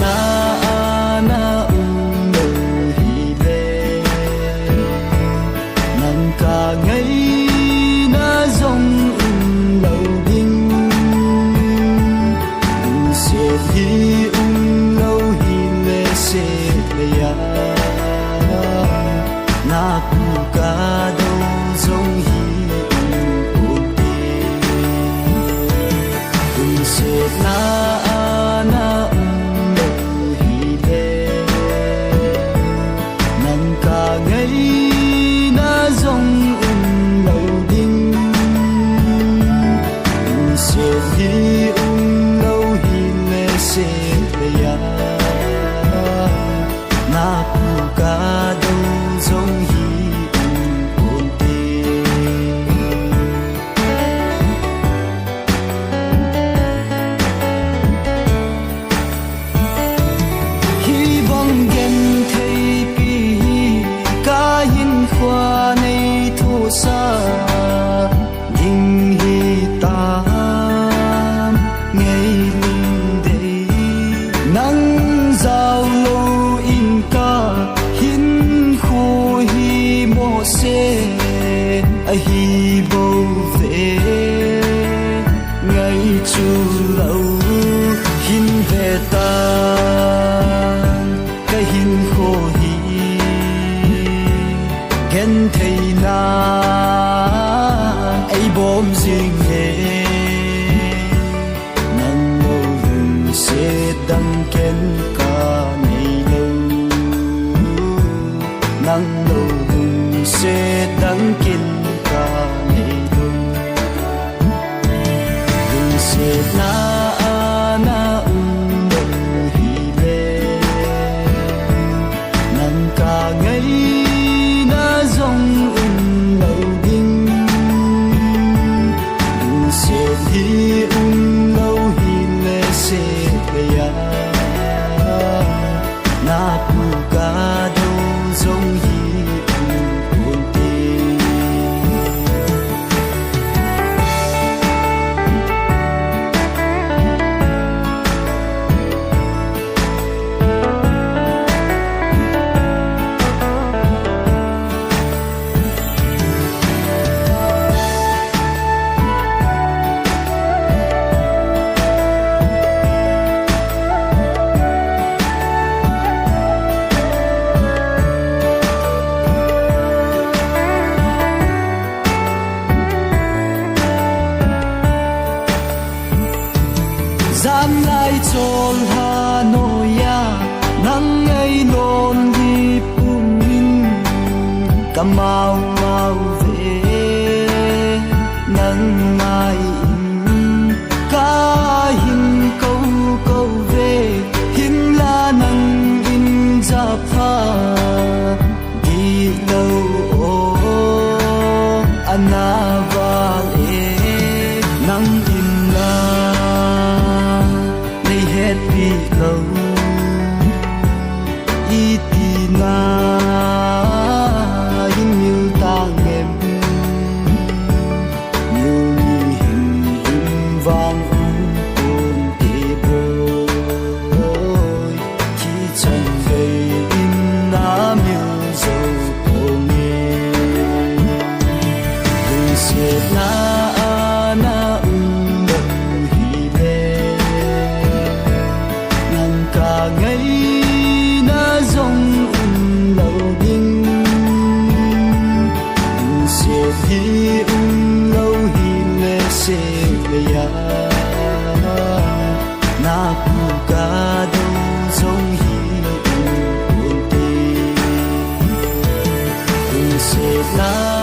na na đâu hi lệ nàng cả ngày na dòng lâu đinh sẽ hi lâu hi lệ sẽ ya na pu ca đâu dòng hi na na đâu hi lệ nàng cả ngày na dòng lâu đinh sẽ hi lâu hi lệ sẽ ya na pu ca đâu dòng hi hoa này thu xa nhưng hi ta ngày linh đây nắng giao lâu in ca hin khu hi mô xe hi bầu về ngày chu lâu hin về ta cái hin khô hi khen thầy na ấy bom riêng hè nắng lâu đừng sẽ đăng khen ca này lâu nắng lâu đừng sẽ đăng khen ca này lâu đừng sẽ na na đâu hi lệ nắng cả ngày dòng lâu đinh sẽ hi lâu hi lệ sẽ ya na pu ca đâu dòng hi buồn tình gian lai chol ha noya nang ai non di pumin kamau mau ve nang mai ka hin câu câu ve hin la nang in za pha di lâu o anava e nang in la hết đi lâu y tì na in như ta em như hình hình vang ôn tê bôi khi chẳng gây in na miêu dầu cô nghe đừng sẽ na na cả ngày na dòng lâu đinh sẽ hi lâu hi lệ sẽ ya na pu ca đâu dòng hi buồn tình sẽ na